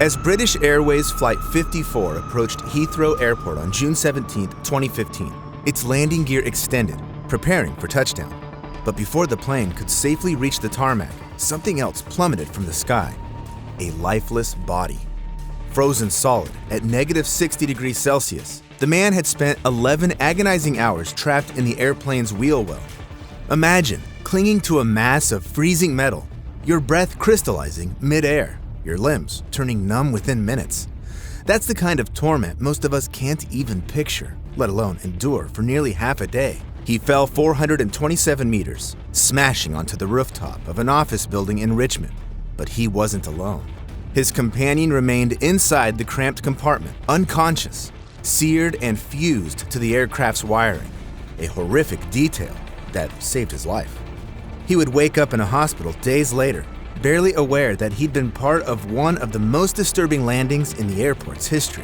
As British Airways Flight 54 approached Heathrow Airport on June 17, 2015, its landing gear extended, preparing for touchdown. But before the plane could safely reach the tarmac, something else plummeted from the sky. A lifeless body. Frozen solid at -60 degrees Celsius, the man had spent 11 agonizing hours trapped in the airplane's wheel well. Imagine clinging to a mass of freezing metal, your breath crystallizing mid-air, your limbs turning numb within minutes. That's the kind of torment most of us can't even picture, let alone endure for nearly half a day. He fell 427 meters, smashing onto the rooftop of an office building in Richmond. But he wasn't alone. His companion remained inside the cramped compartment, unconscious, seared and fused to the aircraft's wiring, a horrific detail that saved his life. He would wake up in a hospital days later, barely aware that he'd been part of one of the most disturbing landings in the airport's history.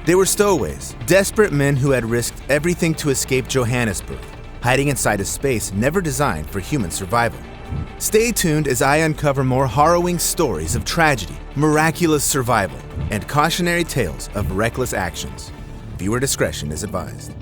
They were stowaways, desperate men who had risked everything to escape Johannesburg, hiding inside a space never designed for human survival. Stay tuned as I uncover more harrowing stories of tragedy, miraculous survival, and cautionary tales of reckless actions. Viewer discretion is advised.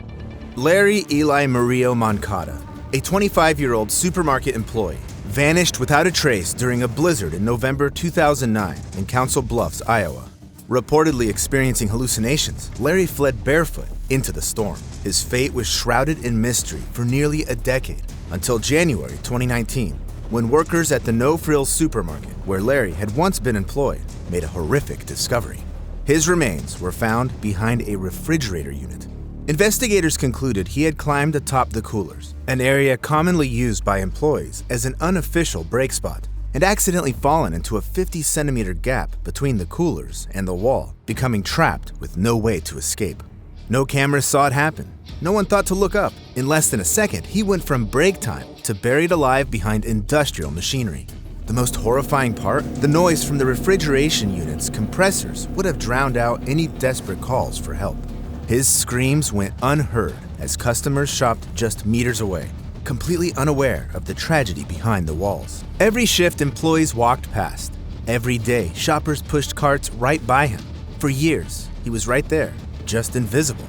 Larry Eli Murillo Moncada, a 25-year-old supermarket employee, vanished without a trace during a blizzard in November 2009 in Council Bluffs, Iowa. Reportedly experiencing hallucinations, Larry fled barefoot into the storm. His fate was shrouded in mystery for nearly a decade, until January 2019, when workers at the No Frills supermarket, where Larry had once been employed, made a horrific discovery. His remains were found behind a refrigerator unit. Investigators concluded he had climbed atop the coolers, an area commonly used by employees as an unofficial break spot, and accidentally fallen into a 50-centimeter gap between the coolers and the wall, becoming trapped with no way to escape. No cameras saw it happen. No one thought to look up. In less than a second, he went from break time to buried alive behind industrial machinery. The most horrifying part? The noise from the refrigeration unit's compressors would have drowned out any desperate calls for help. His screams went unheard as customers shopped just meters away, completely unaware of the tragedy behind the walls. Every shift, employees walked past. Every day, shoppers pushed carts right by him. For years, he was right there, just invisible,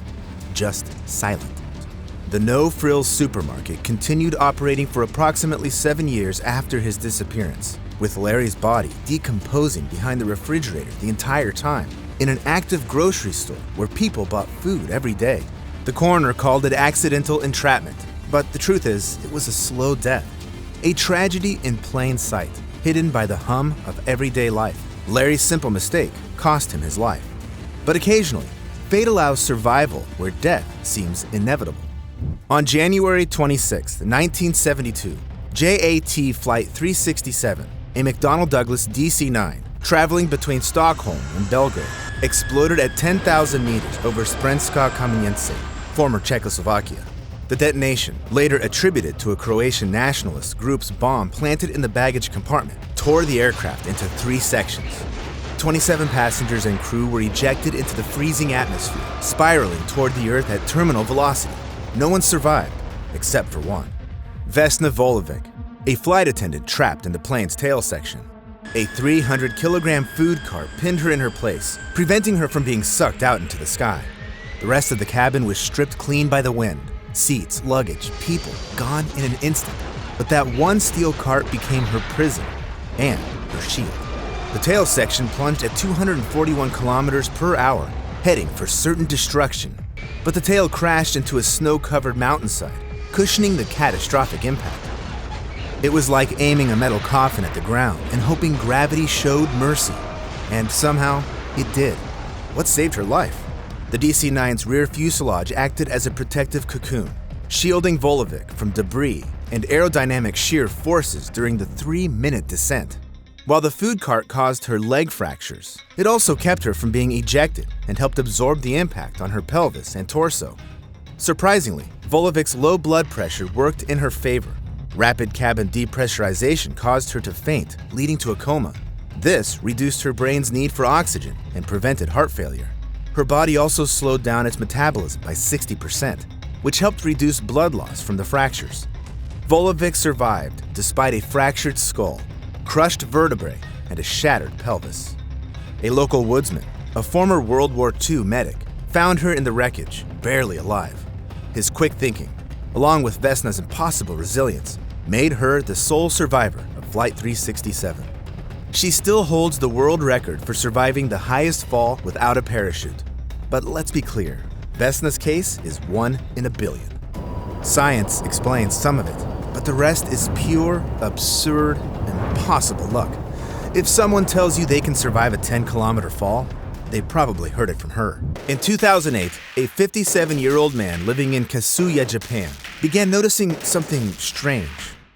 just silent. The No Frills supermarket continued operating for approximately 7 years after his disappearance, with Larry's body decomposing behind the refrigerator the entire time, in an active grocery store where people bought food every day. The coroner called it accidental entrapment, but the truth is, it was a slow death. A tragedy in plain sight, hidden by the hum of everyday life. Larry's simple mistake cost him his life. But occasionally, fate allows survival where death seems inevitable. On January 26, 1972, JAT Flight 367, a McDonnell Douglas DC-9, traveling between Stockholm and Belgrade, exploded at 10,000 meters over Sprenska Kamienice, former Czechoslovakia. The detonation, later attributed to a Croatian nationalist group's bomb planted in the baggage compartment, tore the aircraft into 3 sections. 27 passengers and crew were ejected into the freezing atmosphere, spiraling toward the Earth at terminal velocity. No one survived, except for one. Vesna Volovic, a flight attendant trapped in the plane's tail section. A 300-kilogram food cart pinned her in her place, preventing her from being sucked out into the sky. The rest of the cabin was stripped clean by the wind. Seats, luggage, people, gone in an instant. But that one steel cart became her prison and her shield. The tail section plunged at 241 kilometers per hour, heading for certain destruction. But the tail crashed into a snow-covered mountainside, cushioning the catastrophic impact. It was like aiming a metal coffin at the ground and hoping gravity showed mercy. And somehow, it did. What saved her life? The DC-9's rear fuselage acted as a protective cocoon, shielding Volovic from debris and aerodynamic shear forces during the 3-minute descent. While the food cart caused her leg fractures, it also kept her from being ejected and helped absorb the impact on her pelvis and torso. Surprisingly, Volovic's low blood pressure worked in her favor. Rapid cabin depressurization caused her to faint, leading to a coma. This reduced her brain's need for oxygen and prevented heart failure. Her body also slowed down its metabolism by 60%, which helped reduce blood loss from the fractures. Volovic survived despite a fractured skull, crushed vertebrae, and a shattered pelvis. A local woodsman, a former World War II medic, found her in the wreckage, barely alive. His quick thinking, along with Vesna's impossible resilience, made her the sole survivor of Flight 367. She still holds the world record for surviving the highest fall without a parachute. But let's be clear, Vesna's case is 1 in a billion. Science explains some of it, but the rest is pure, absurd, impossible luck. If someone tells you they can survive a 10-kilometer fall, they probably heard it from her. In 2008, a 57-year-old man living in Kasuya, Japan, began noticing something strange.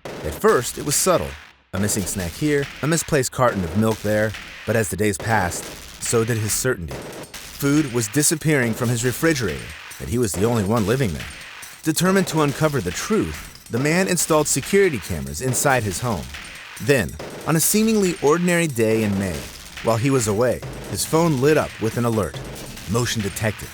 At first, it was subtle. A missing snack here, a misplaced carton of milk there, but as the days passed, so did his certainty. Food was disappearing from his refrigerator, and he was the only one living there. Determined to uncover the truth, the man installed security cameras inside his home. Then, on a seemingly ordinary day in May, while he was away, his phone lit up with an alert. Motion detected.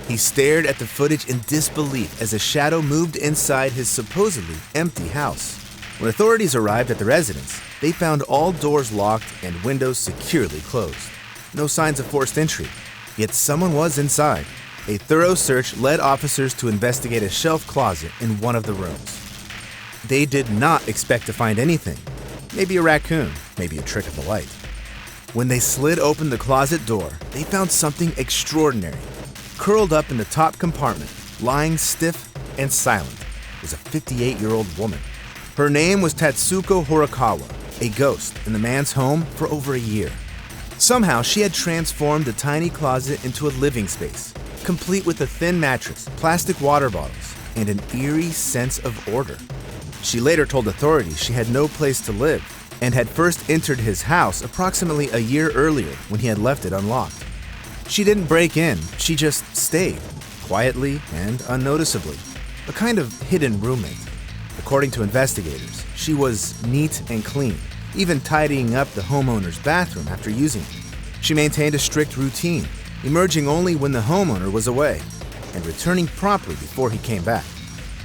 He stared at the footage in disbelief as a shadow moved inside his supposedly empty house. When authorities arrived at the residence, they found all doors locked and windows securely closed. No signs of forced entry, yet someone was inside. A thorough search led officers to investigate a shelf closet in one of the rooms. They did not expect to find anything. Maybe a raccoon, maybe a trick of the light. When they slid open the closet door, they found something extraordinary. Curled up in the top compartment, lying stiff and silent, was a 58-year-old woman. Her name was Tatsuko Horikawa, a ghost in the man's home for over a year. Somehow, she had transformed the tiny closet into a living space, complete with a thin mattress, plastic water bottles, and an eerie sense of order. She later told authorities she had no place to live and had first entered his house approximately a year earlier when he had left it unlocked. She didn't break in, she just stayed, quietly and unnoticeably, a kind of hidden roommate. According to investigators, she was neat and clean, even tidying up the homeowner's bathroom after using it. She maintained a strict routine, emerging only when the homeowner was away, and returning promptly before he came back.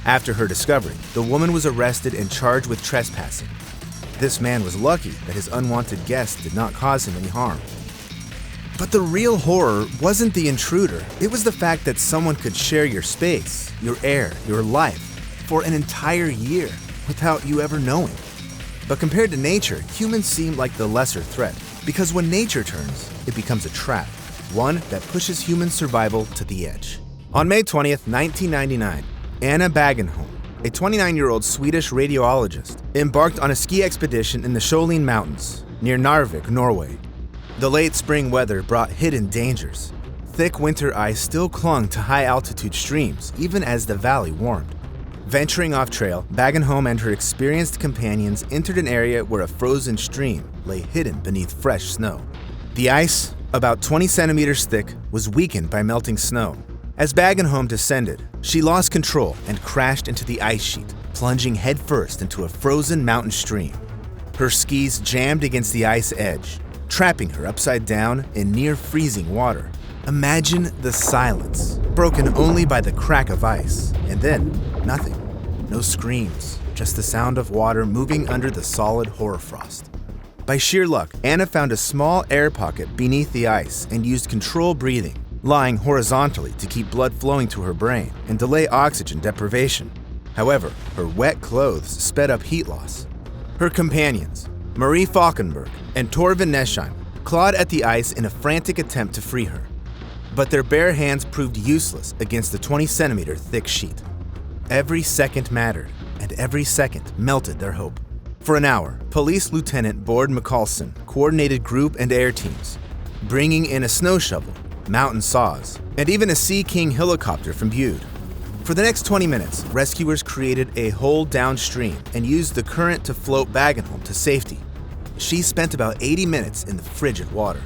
After her discovery, the woman was arrested and charged with trespassing. This man was lucky that his unwanted guest did not cause him any harm. But the real horror wasn't the intruder, it was the fact that someone could share your space, your air, your life, for an entire year without you ever knowing. But compared to nature, humans seem like the lesser threat, because when nature turns, it becomes a trap, one that pushes human survival to the edge. On May 20th, 1999, Anna Bagenholm, a 29-year-old Swedish radiologist, embarked on a ski expedition in the Sjolin Mountains, near Narvik, Norway. The late spring weather brought hidden dangers. Thick winter ice still clung to high-altitude streams, even as the valley warmed. Venturing off-trail, Bagenholm and her experienced companions entered an area where a frozen stream lay hidden beneath fresh snow. The ice, about 20 centimeters thick, was weakened by melting snow. As Bagenholm descended, she lost control and crashed into the ice sheet, plunging headfirst into a frozen mountain stream. Her skis jammed against the ice edge, trapping her upside down in near-freezing water. Imagine the silence, broken only by the crack of ice, and then nothing. No screams, just the sound of water moving under the solid hoarfrost. By sheer luck, Anna found a small air pocket beneath the ice and used controlled breathing, lying horizontally to keep blood flowing to her brain and delay oxygen deprivation. However, her wet clothes sped up heat loss. Her companions, Marie Falkenberg and Torvin Nesheim, clawed at the ice in a frantic attempt to free her. But their bare hands proved useless against the 20-centimeter thick sheet. Every second mattered, and every second melted their hope. For an hour, Police Lieutenant Bård Michaelsen coordinated group and air teams, bringing in a snow shovel, mountain saws, and even a Sea King helicopter from Bude. For the next 20 minutes, rescuers created a hole downstream and used the current to float Bagenholm to safety. She spent about 80 minutes in the frigid water.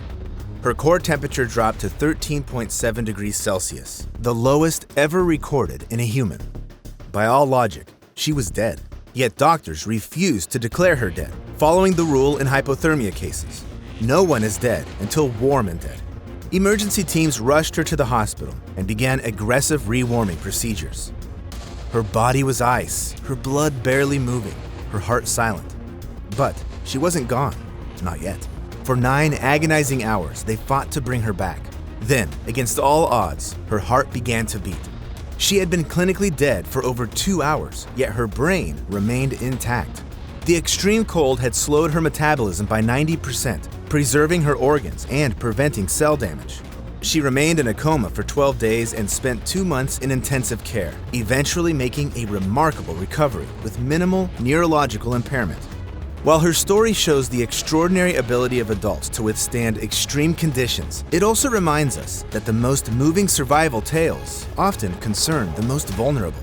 Her core temperature dropped to 13.7 degrees Celsius, the lowest ever recorded in a human. By all logic, she was dead. Yet doctors refused to declare her dead, following the rule in hypothermia cases. No one is dead until warm and dead. Emergency teams rushed her to the hospital and began aggressive rewarming procedures. Her body was ice, her blood barely moving, her heart silent. But she wasn't gone, not yet. For 9 agonizing hours, they fought to bring her back. Then, against all odds, her heart began to beat. She had been clinically dead for over 2 hours, yet her brain remained intact. The extreme cold had slowed her metabolism by 90%, preserving her organs and preventing cell damage. She remained in a coma for 12 days and spent 2 months in intensive care, eventually making a remarkable recovery with minimal neurological impairment. While her story shows the extraordinary ability of adults to withstand extreme conditions, it also reminds us that the most moving survival tales often concern the most vulnerable.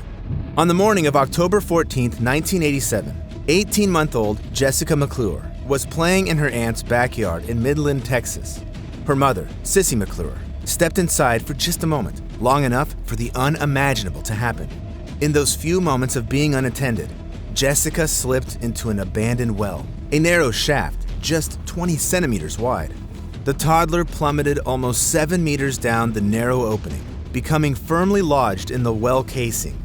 On the morning of October 14, 1987, 18-month-old Jessica McClure was playing in her aunt's backyard in Midland, Texas. Her mother, Sissy McClure, stepped inside for just a moment, long enough for the unimaginable to happen. In those few moments of being unattended, Jessica slipped into an abandoned well, a narrow shaft just 20 centimeters wide. The toddler plummeted almost 7 meters down the narrow opening, becoming firmly lodged in the well casing.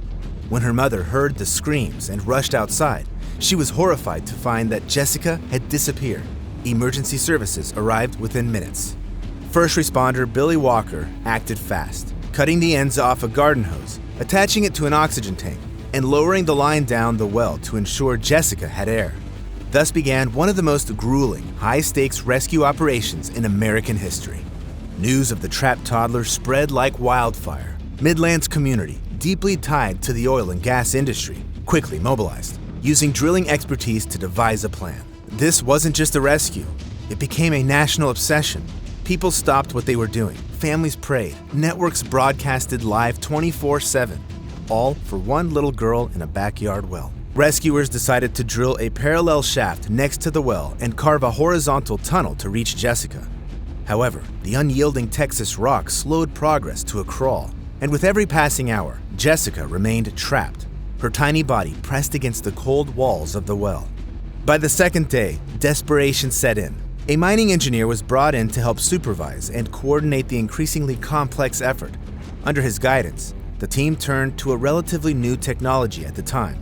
When her mother heard the screams and rushed outside, she was horrified to find that Jessica had disappeared. Emergency services arrived within minutes. First responder Billy Walker acted fast, cutting the ends off a garden hose, attaching it to an oxygen tank, and lowering the line down the well to ensure Jessica had air. Thus began one of the most grueling, high-stakes rescue operations in American history. News of the trapped toddler spread like wildfire. Midland's community, deeply tied to the oil and gas industry, quickly mobilized, using drilling expertise to devise a plan. This wasn't just a rescue. It became a national obsession. People stopped what they were doing. Families prayed. Networks broadcasted live 24/7. All for one little girl in a backyard well. Rescuers decided to drill a parallel shaft next to the well and carve a horizontal tunnel to reach Jessica. However, the unyielding Texas rock slowed progress to a crawl, and with every passing hour, Jessica remained trapped, her tiny body pressed against the cold walls of the well. By the second day, desperation set in. A mining engineer was brought in to help supervise and coordinate the increasingly complex effort. Under his guidance, the team turned to a relatively new technology at the time,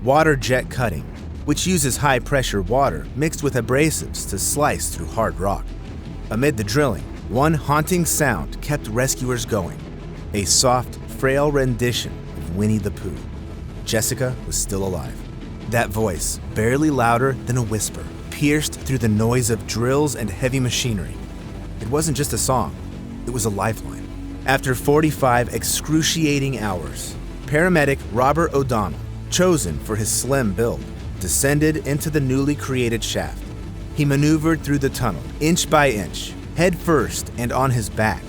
water jet cutting, which uses high-pressure water mixed with abrasives to slice through hard rock. Amid the drilling, one haunting sound kept rescuers going, a soft, frail rendition of Winnie the Pooh. Jessica was still alive. That voice, barely louder than a whisper, pierced through the noise of drills and heavy machinery. It wasn't just a song, it was a lifeline. After 45 excruciating hours, paramedic Robert O'Donnell, chosen for his slim build, descended into the newly created shaft. He maneuvered through the tunnel, inch by inch, head first and on his back,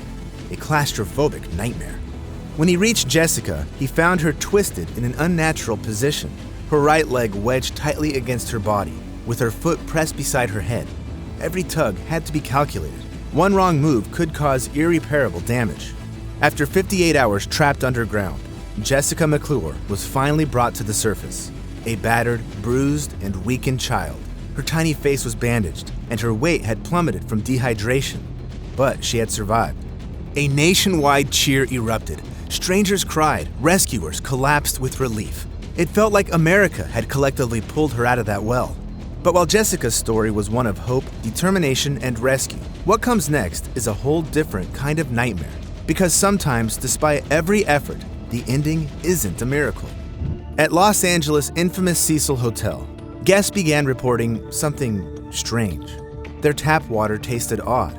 a claustrophobic nightmare. When he reached Jessica, he found her twisted in an unnatural position, her right leg wedged tightly against her body, with her foot pressed beside her head. Every tug had to be calculated. One wrong move could cause irreparable damage. After 58 hours trapped underground, Jessica McClure was finally brought to the surface, a battered, bruised, and weakened child. Her tiny face was bandaged, and her weight had plummeted from dehydration, but she had survived. A nationwide cheer erupted. Strangers cried, rescuers collapsed with relief. It felt like America had collectively pulled her out of that well. But while Jessica's story was one of hope, determination, and rescue, what comes next is a whole different kind of nightmare. Because sometimes, despite every effort, the ending isn't a miracle. At Los Angeles' infamous Cecil Hotel, guests began reporting something strange. Their tap water tasted odd.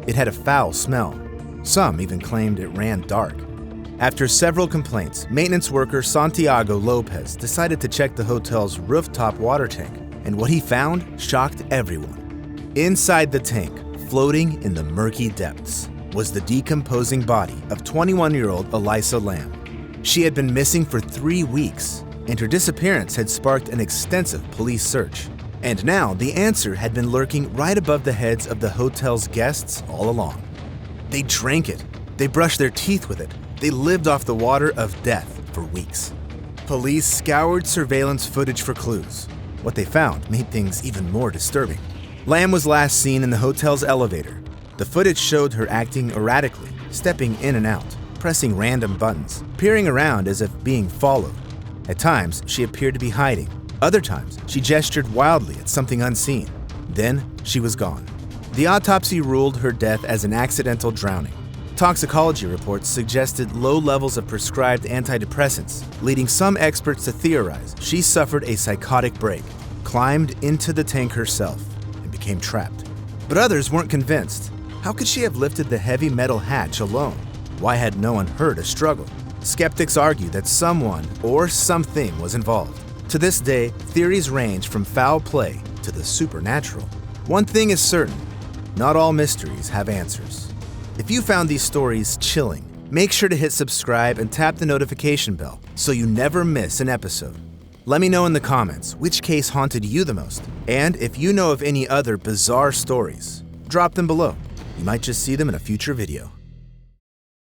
It had a foul smell. Some even claimed it ran dark. After several complaints, maintenance worker Santiago Lopez decided to check the hotel's rooftop water tank, and what he found shocked everyone. Inside the tank, floating in the murky depths, was the decomposing body of 21-year-old Elisa Lam. She had been missing for 3 weeks, and her disappearance had sparked an extensive police search. And now the answer had been lurking right above the heads of the hotel's guests all along. They drank it. They brushed their teeth with it. They lived off the water of death for weeks. Police scoured surveillance footage for clues. What they found made things even more disturbing. Lam was last seen in the hotel's elevator. The footage showed her acting erratically, stepping in and out, pressing random buttons, peering around as if being followed. At times, she appeared to be hiding. Other times, she gestured wildly at something unseen. Then, she was gone. The autopsy ruled her death as an accidental drowning. Toxicology reports suggested low levels of prescribed antidepressants, leading some experts to theorize she suffered a psychotic break, climbed into the tank herself, and became trapped. But others weren't convinced. How could she have lifted the heavy metal hatch alone? Why had no one heard a struggle? Skeptics argue that someone or something was involved. To this day, theories range from foul play to the supernatural. One thing is certain, not all mysteries have answers. If you found these stories chilling, make sure to hit subscribe and tap the notification bell so you never miss an episode. Let me know in the comments which case haunted you the most, and if you know of any other bizarre stories, drop them below. You might just see them in a future video.